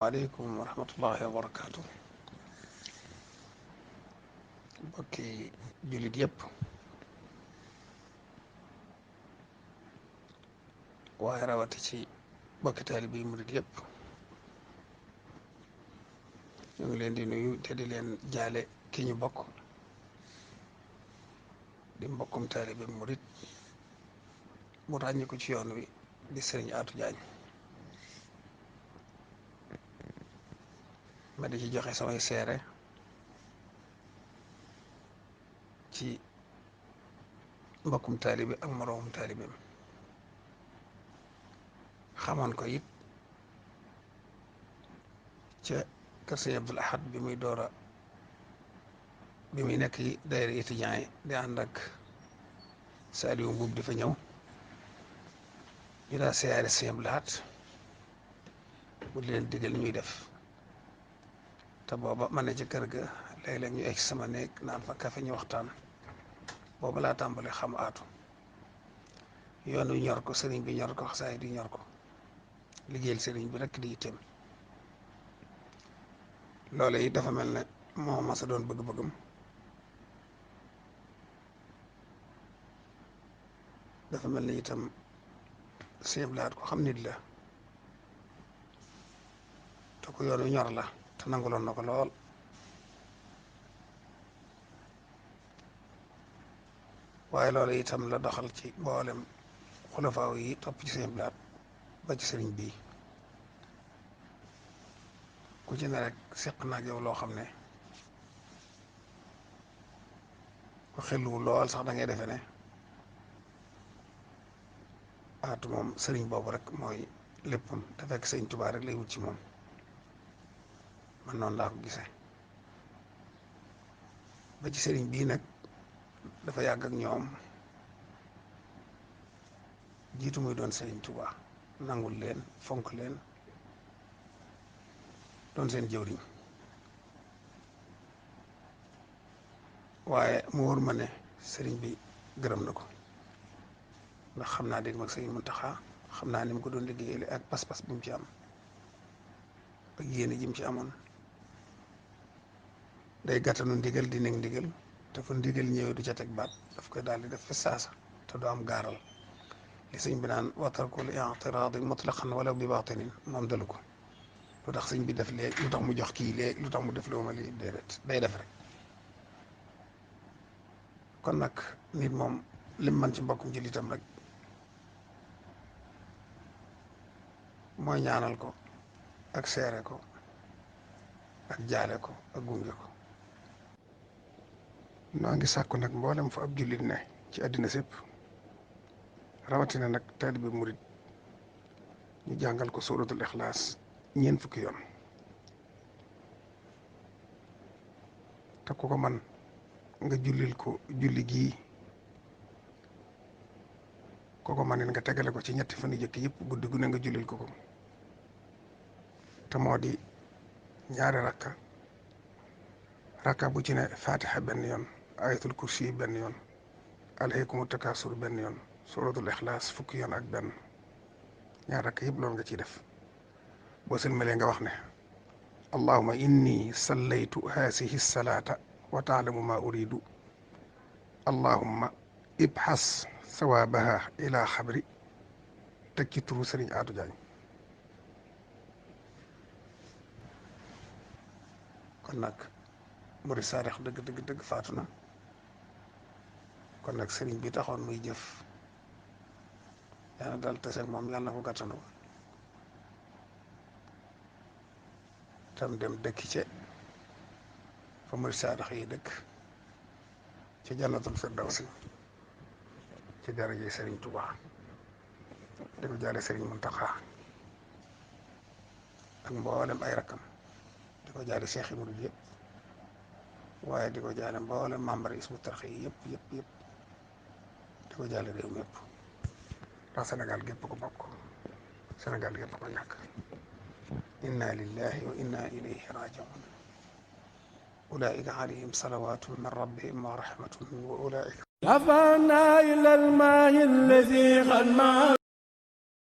waaleykum wa rahmatullahi wa barakaatu. Mbokki jullit yëpp waaye rawati ci mbokki taalibe yi murit yëpp ñu ngi leen di nuyu te di leen jaale ki ñu bokk di mbokkum taalibe murit mu ràññiku ci yoon wi di sëriñ Atou Diagne ma di ci joxe samay seere ci mbokkum taalibe ak moroomum taalibeem xamoon ko it ca kër sëñ Abdul Ahad bi muy nekk yi daayira étudiant yi di ànd ak Saliou Mbuub di fa ñëw ñu daa siyaare sëñ Abdul Ahad mu di leen digal ñuy def te booba ma ne ci kër ga léeg-léeg ñu egg sama néeg naan fa kafe ñu waxtaan booba laa tàmbali xam Aatu yoon wi ñor ko sëriñ bi ñor ko xasaay di ñor ko liggéeyal sëriñ bi rekk di yitteem loole yi dafa mel ne moo mas a doon bëgg-bëggam dafa mel ne itam sëñ Blaat ko xam nit la te ko yoon wi ñor la te nanguloon na ko lool waaye loolu itam la doxal ci mboolem xulafaaw yi topp ci sëñ Blaat ba ci sëriñ bii ku ci ne rek seq naag yow loo xam ne ku xelluwu lool sax da ngay defe ne Aatu moom sëriñ boobu rek mooy léppam te fekk sëñ Tuubaa rek lay wut ci moom man noonu laa ko gisee ba ci sëriñ bii nag dafa yàgg ak ñoom jiitu muy doon sëriñ Tuubaa nangul leen fonk leen doon seen jëwriñ waaye mu wóor ma ne sëriñ bi gërëm na ko ndax xam naa dégg mag sëriñ Muntaxa xam naa ni mu ko doon liggéeyale ak pas-pas bi mu ci am ak yéene ji mu ci amoon day gàttanu ndigal di nekk ndigal te fu ndigal ñëwee du ca teg baat daf koy daal di def fi saasa te du am gaaral li sëñ bi naan watarkul i'tiraadi mutlaqan wala bi baatinin moom dalu ko lu tax sëñ bi def léegi lu tax mu jox kii léegi lu tax mu def loo ma lii déedéet day def rek kon nag nit moom lim man ci mbokkum jullitam rek mooy ñaanal ko ak seere ko ak jaale ko ak gunge ko noo ngi sàkku nag mboolem fu ab jullit ne ci àddina sépp rawatina nag taalibe murit ñu jàngal ko suuratul ixlaas ñeent fukki yoon te ku ko man nga jullil ko julli gii ku ko man nga tegale ko ci ñetti fan yu jëkk yëpp guddi gu ne nga jullil ko ko te moo di ñaari rakka bu ci ne fatiha benn yoon ayatul kursi benn yoon alhaykumu takaasur benn yoon suuratul ixlaas fukki yoon ak benn ñaar rakka yëpp loolu nga ciy def boo sëlmalee nga wax ne allahuma inni sallaytu haasihi salaata wa taalamu ma uridu allahumma ibxas sawaabaha ila xabri teg ci turu sëriñ Atou Diagne kon nag murid saadix dëgg faatu na kon nag sëriñ bi taxoon muy jëf yàlla dal taseeg moom yàlla na ko gàttanu tam dem dëkki ca fa murid saadix yi dëkk ci jannatul firdawsi ci daraje sëriñ Tuubaa di ko jaale sëriñ Muntaxa ak mboolem ay rakkam di ko jaale seexi murid yëpp waaye di ko jaale mboolem membre Hizbut Tarqiyyah yëpp di ko jaale réew mi yëpp ndax Sénégal gépp ko bokk Sénégal gépp ko ñàkk inna lillahi wa inna ilayhi rajiun ulaika alayhim salawatun min rabbihim wa rahmatun wa ulaika رفعنا إلى الماء الذي قد